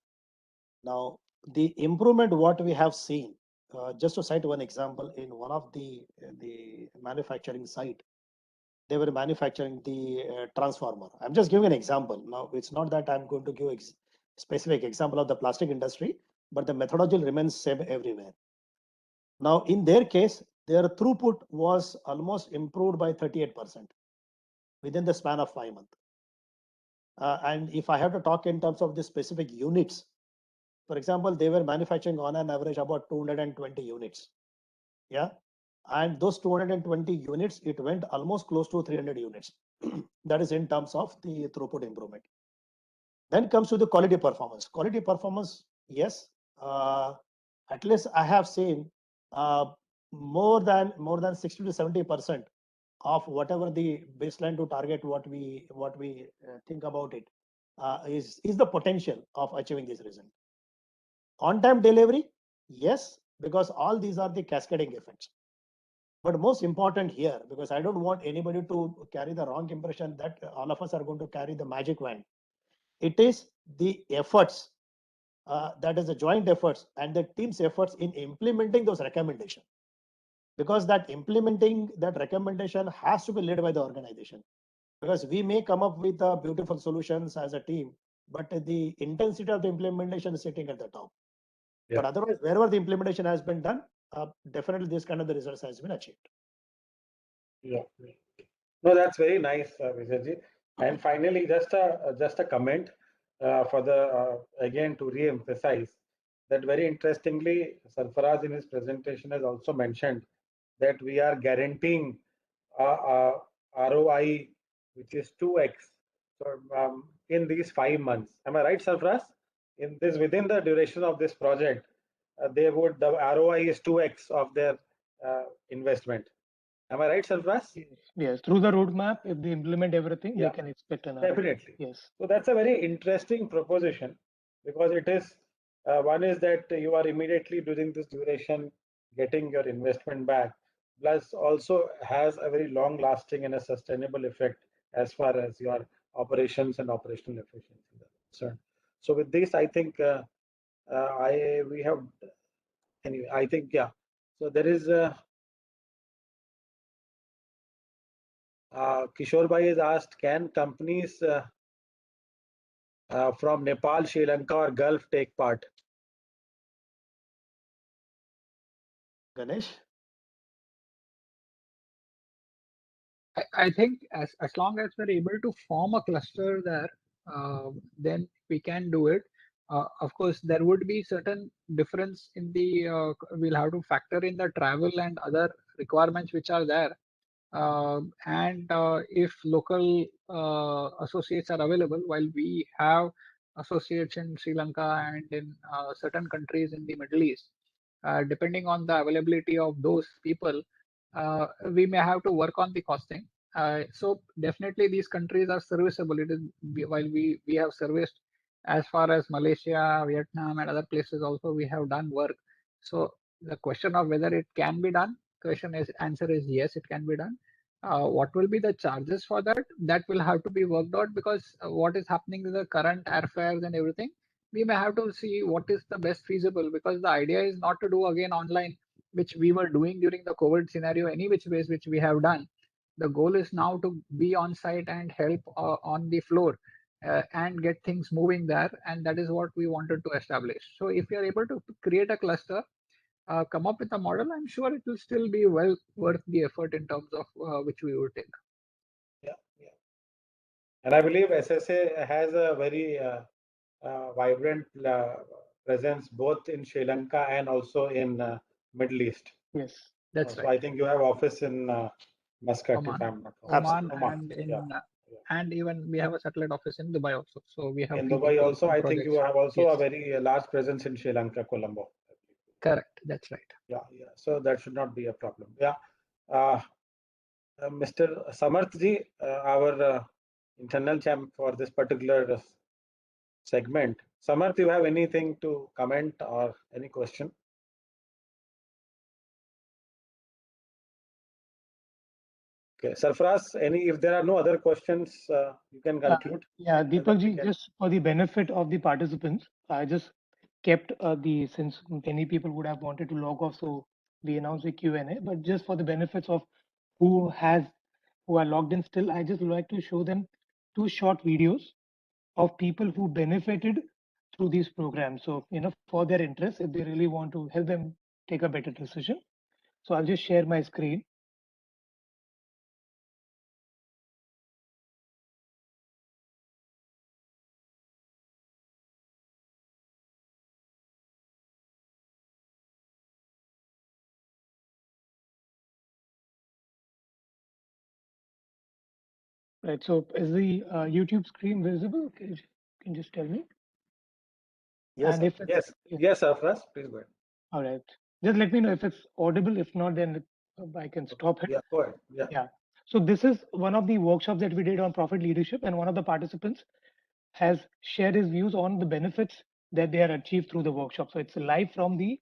Now, the improvement what we have seen, just to cite one example, in one of the manufacturing site, they were manufacturing the transformer. I'm just giving an example. Now, it's not that I'm going to give specific example of the plastic industry, but the methodology remains same everywhere. Now, in their case, their throughput was almost improved by 38% within the span of 5 months. And if I have to talk in terms of the specific units, for example, they were manufacturing on an average about 220 units. Yeah. And those 220 units, it went almost close to 300 units. That is in terms of the throughput improvement. Then comes to the quality performance. Quality performance, yes. At least I have seen more than 60 to 70% of whatever the baseline to target what we think about it is the potential of achieving this result. On time delivery, yes, because all these are the cascading effects. But most important here, because I don't want anybody to carry the wrong impression that all of us are going to carry the magic wand. It is the efforts, that is the joint efforts and the team's efforts in implementing those recommendations. Because that implementing that recommendation has to be led by the organization. Because we may come up with beautiful solutions as a team, but the intensity of the implementation is sitting at the top. Yeah. But otherwise, wherever the implementation has been done, definitely this kind of the results has been achieved. Yeah. No, that's very nice, Vijayji. And finally, just a comment for the again to re-emphasize that very interestingly, Sarfaraz in his presentation has also mentioned that we are guaranteeing ROI which is 2x. So in these 5 months, am I right, Sarfaraz? In this within the duration of this project, the ROI is 2x of their investment. Am I right, Sarfaraz? Yes, through the roadmap, if they implement everything, Yeah. they can expect an Definitely. Yes. So that's a very interesting proposition, because it is one is that you are immediately during this duration getting your investment back, plus also has a very long lasting and a sustainable effect as far as your operations and operational efficiency are concerned. So with this, I think we have anyway. I think yeah. So there is Kishore Bhai has asked, can companies from Nepal, Sri Lanka, or Gulf take part? Ganesh? I think as long as we're able to form a cluster there, then we can do it. Of course, there would be certain difference in the, we'll have to factor in the travel and other requirements which are there. And if local associates are available, while we have associates in Sri Lanka and in certain countries in the Middle East, depending on the availability of those people, we may have to work on the costing. So definitely these countries are serviceable. It is while we have serviced as far as Malaysia, Vietnam, and other places also we have done work. So the question of whether it can be done, answer is yes, it can be done. What will be the charges for that? That will have to be worked out, because what is happening with the current airfares and everything, we may have to see what is the best feasible, because the idea is not to do again online, which we were doing during the COVID scenario, any which ways which we have done. The goal is now to be on site and help on the floor and get things moving there. And that is what we wanted to establish. So if you are able to create a cluster, come up with a model, I'm sure it will still be well worth the effort in terms of which we would take. Yeah, yeah. And I believe SSA has a very vibrant presence both in Sri Lanka and also in Middle East. Yes. That's So right. I think you have office in Muscat, if Oman, I'm not wrong. Oman, Oman, and in yeah. and even we have a satellite office in Dubai also. So we have In few Dubai people also, on I think you projects. have also Yes, a very large presence in Sri Lanka, Colombo. correct. That's right. Yeah, yeah. So that should not be a problem. Yeah. Mr. Samarth our internal champ for this particular segment. Samarth, you have anything to comment or any question? Okay, Sarfraz, if there are no other questions, you can conclude. Yeah, And then Deepak we ji, can- just for the benefit of the participants, I just kept since many people would have wanted to log off, so we announced the Q&A, but just for the benefits of who are logged in still, I just would like to show them 2 short videos of people who benefited through these programs. So, for their interest, if they really want to help them take a better decision. So I'll just share my screen. Right. So is the YouTube screen visible? Can you just tell me? Yes, And sir. if it's, Yes, yeah, yes, Sarfraz, please go ahead. all right. Just let me know if it's audible. If not, then I can stop it. Yeah, go ahead. Yeah. Yeah. So this is one of the workshops that we did on profit leadership, and one of the participants has shared his views on the benefits that they are achieved through the workshop. So it's live from the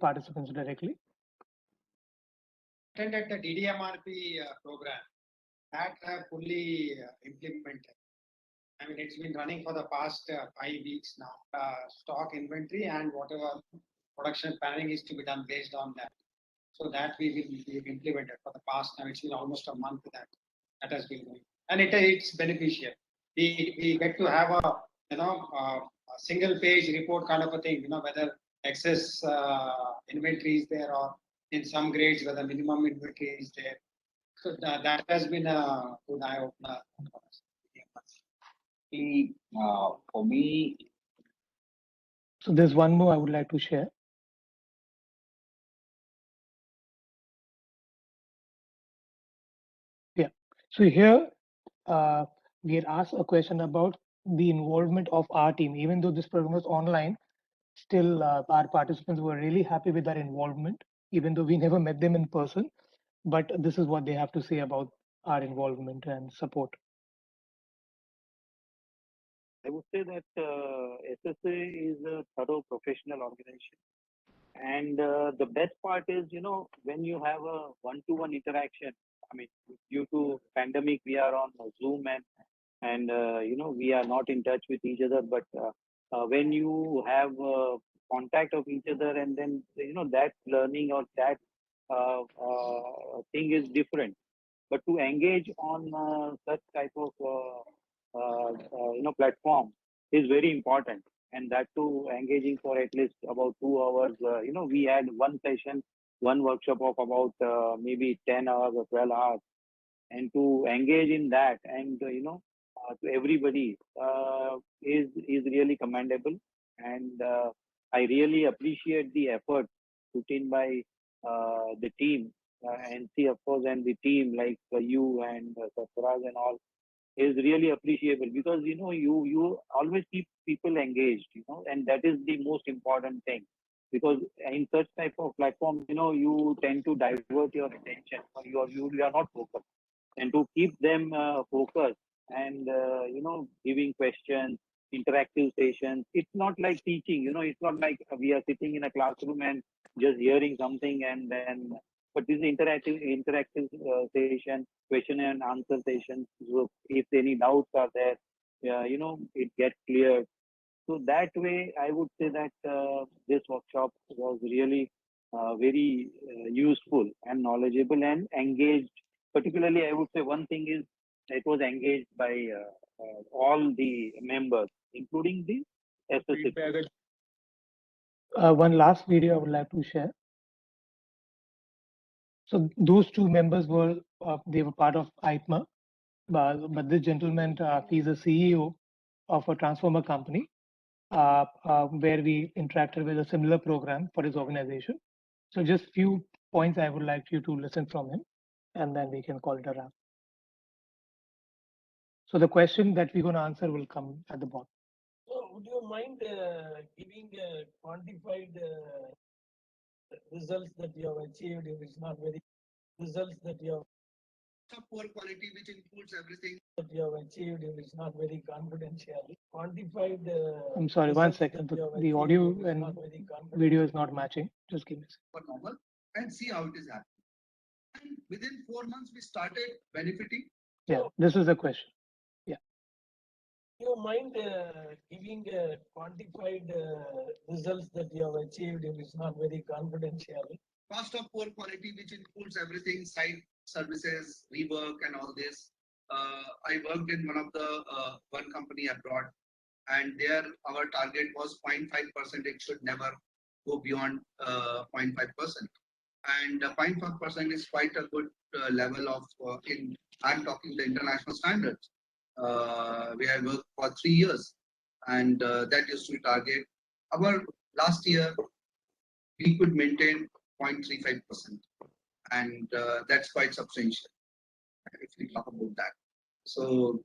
participants directly. Attended the DDMRP program that have fully implemented. I mean, it's been running for the past 5 weeks now. Stock inventory and whatever production planning is to be done based on that. So that we've implemented for the past now. It's been almost a month that has been going, and it's beneficial. We get to have a a single page report kind of a thing. Whether excess inventory is there, or in some grades whether minimum inventory is there. So that has been a good eye opener for us. For me, So there's one more I would like to share. Yeah. So here we had asked a question about the involvement of our team. Even though this program was online, still our participants were really happy with our involvement, even though we never met them in person. But this is what they have to say about our involvement and support. I would say that SSA is a thorough professional organization. And the best part is, when you have a one-to-one interaction. I mean, due to pandemic, we are on Zoom, and we are not in touch with each other. But when you have contact of each other, and then that learning or that thing is different. But to engage on such type of platform is very important, and that too engaging for at least about 2 hours. We had one session, one workshop of about maybe 10 hours or 12 hours, and to engage in that, and to everybody is really commendable. And I really appreciate the effort put in by the team, NC of course, and the team like you and Sarfaraz and all is really appreciable, because you always keep people engaged, and that is the most important thing. Because in such type of platform, you tend to divert your attention, or you are not focused, and to keep them focused, and giving questions, interactive sessions. It's not like teaching, it's not like we are sitting in a classroom and just hearing something, and then but this is interactive session, question and answer session. So if any doubts are there, it gets cleared. So that way, I would say that this workshop was really very useful and knowledgeable and engaged. Particularly, I would say one thing is it was engaged by all the members, including the SSC. One last video I would like to share. So those two members they were part of ITMA, but this gentleman, he's a CEO of a transformer company, where we interacted with a similar program for his organization. So just few points I would like you to listen from him, and then we can call it a wrap. So the question that we're going to answer will come at the bottom. So would you mind giving quantified results that you have achieved if it's not very results that you have poor quality which includes everything that you have achieved if it's not very confidential quantified I'm sorry, one second, the audio and video is not matching. Just give me a second. for normal and see how it is happening. And within 4 months we started benefiting. Yeah, this is the question. Do you mind giving quantified results that you have achieved if it's not very confidential? Cost of poor quality, which includes everything, site services, rework, and all this. I worked in one company abroad, and there our target was 0.5%. It should never go beyond 0.5%. And 0.5% is quite a good level of, I'm talking the international standards. We have worked for 3 years, and that used to target. Our last year, we could maintain 0.35%, and that's quite substantial if we talk about that. So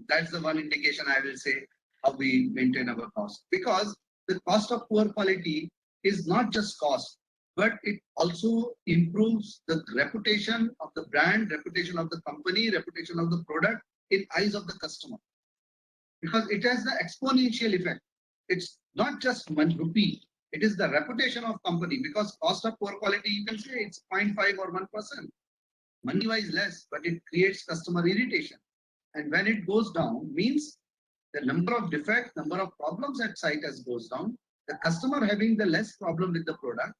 that's the one indication I will say how we maintain our cost, because the cost of poor quality is not just cost, but it also improves the reputation of the brand, reputation of the company, reputation of the product in eyes of the customer, because it has the exponential effect. It's not just 1 rupee. It is the reputation of company, because cost of poor quality, you can say it's 0.5 or 1%. Money-wise less, but it creates customer irritation. And when it goes down, means the number of defects, number of problems at site has goes down. The customer having the less problem with the product.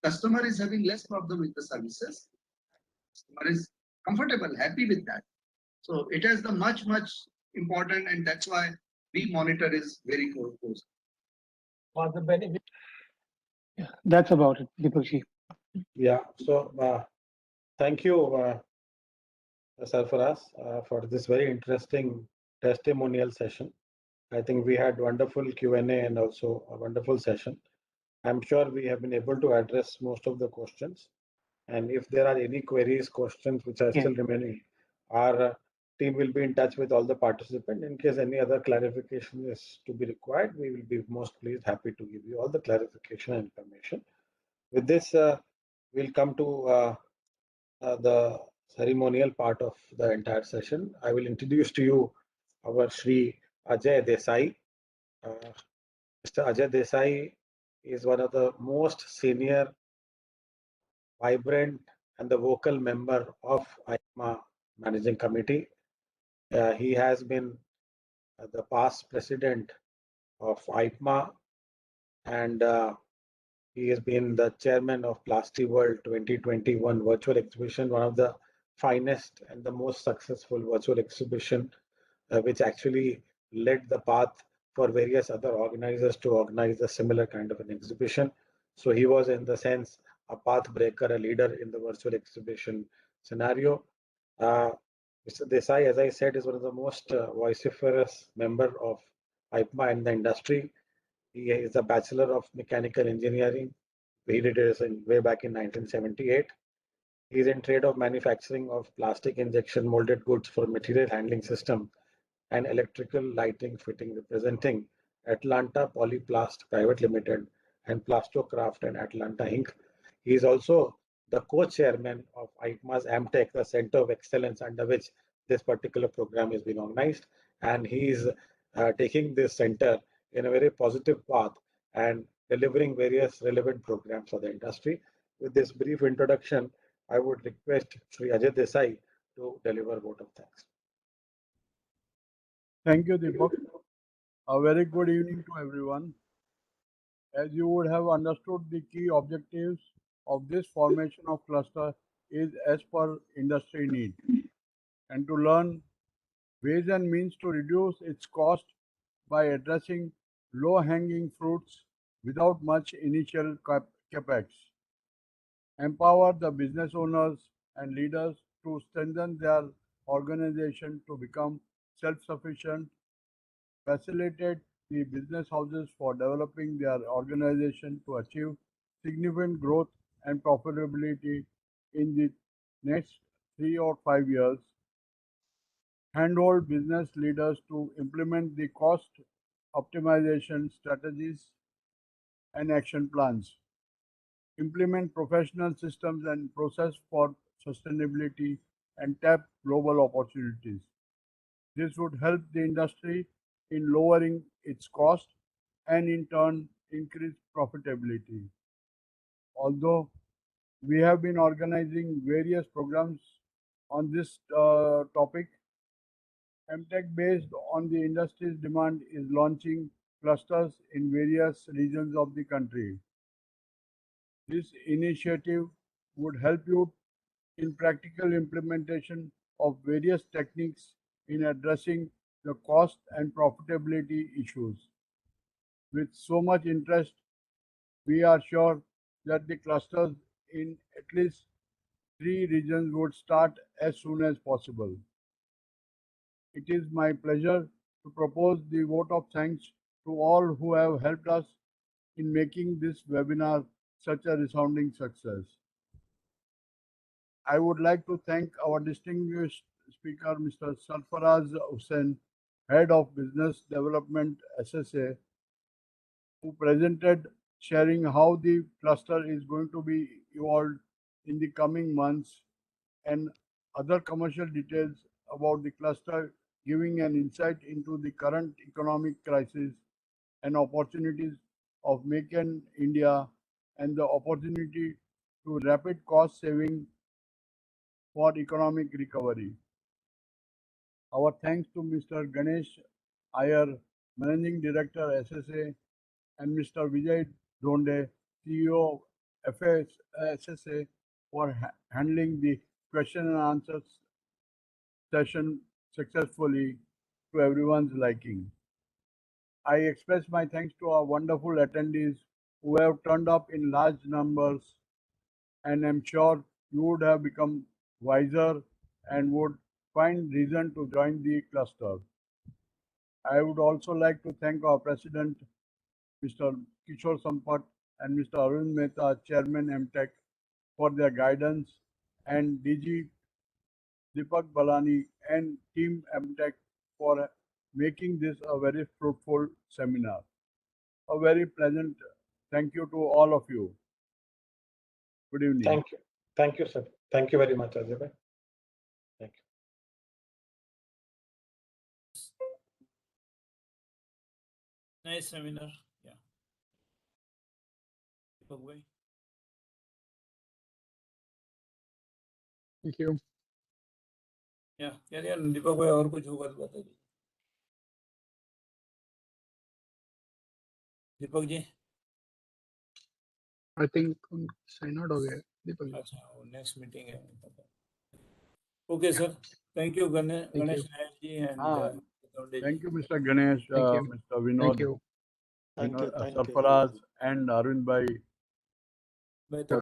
Customer is having less problem with the services. Customer is comfortable, happy with that. So it has the much important, and that's why we monitor is very close. For the benefit. Yeah, that's about it, Deepakji. Yeah, so thank you, Sarfaraz, for this very interesting testimonial session. I think we had wonderful Q&A and also a wonderful session. I'm sure we have been able to address most of the questions. And if there are any queries, questions which are still remaining, our team will be in touch with all the participants. In case any other clarification is to be required, we will be most pleased, happy to give you all the clarification and information. With this, we'll come to the ceremonial part of the entire session. I will introduce to you our Shri Ajay Desai. Mr. Ajay Desai is one of the most senior, vibrant, and the vocal member of ICMA Managing Committee. He has been the past president of ICMA, and he has been the chairman of Plasti World 2021 virtual exhibition, one of the finest and the most successful virtual exhibition, which actually led the path for various other organizers to organize a similar kind of an exhibition. So he was, in the sense, a path breaker, a leader in the virtual exhibition scenario. Mr. Desai, as I said, is one of the most vociferous member of IPMA in the industry. He is a Bachelor of Mechanical Engineering. He did it way back in 1978. He is in trade of manufacturing of plastic injection molded goods for material handling system and electrical lighting fitting, representing Atlanta Polyplast Private Limited and Plastocraft and Atlanta Inc. He is also the co-chairman of ICMA's AMTech, the Center of Excellence under which this particular program is being organized, and he is taking this center in a very positive path and delivering various relevant programs for the industry. With this brief introduction, I would request Sri Ajay Desai to deliver a vote of thanks. Thank you, Deepak. A very good evening to everyone. As you would have understood, the key objectives of this formation of cluster is as per industry need, and to learn ways and means to reduce its cost by addressing low-hanging fruits without much initial capex. Empower the business owners and leaders to strengthen their organization to become self-sufficient, facilitate the business houses for developing their organization to achieve significant growth and profitability in the next 3 or 5 years, handhold business leaders to implement the cost optimization strategies and action plans, implement professional systems and process for sustainability, and tap global opportunities. This would help the industry in lowering its cost and in turn increase profitability. Although we have been organizing various programs on this topic, MTech, based on the industry's demand, is launching clusters in various regions of the country. This initiative would help you in practical implementation of various techniques in addressing the cost and profitability issues. With so much interest, we are sure that the clusters in at least 3 regions would start as soon as possible. It is my pleasure to propose the vote of thanks to all who have helped us in making this webinar such a resounding success. I would like to thank our distinguished speaker, Mr. Sarfaraz Hussain, Head of Business Development, SSA, who presented sharing how the cluster is going to be evolved in the coming months and other commercial details about the cluster, giving an insight into the current economic crisis and opportunities of Make in India and the opportunity to rapid cost saving for economic recovery. Our thanks to Mr. Ganesh Iyer, Managing Director, SSA, and Mr. Vijay Dhonde, CEO of SSA, for handling the question and answers session successfully to everyone's liking. I express my thanks to our wonderful attendees who have turned up in large numbers, and I'm sure you would have become wiser and would find reason to join the cluster. I would also like to thank our President, Mr. Kishore Sampat, and Mr. Arvind Mehta, Chairman MTech, for their guidance, and DG Deepak Balani and Team MTech for making this a very fruitful seminar. A very pleasant thank you to all of you. Good evening. Thank you. Thank you, sir. Thank you very much, Ajay bhai. Thank you. Nice seminar. दीपक भाई Thank you. या दीपक भाई और कुछ होगा तो बता दीजिए Deepak ji I think sign out हो गया दीपक जी. अच्छा वो नेक्स्ट मीटिंग है okay sir thank you Ganesh Nair ji and Thank you, Mr. Ganesh, Thank you. Mr. Vinod, Thank you. Thank you. Thank you. Sarfaraz, and Arvind Bhai. मैं तो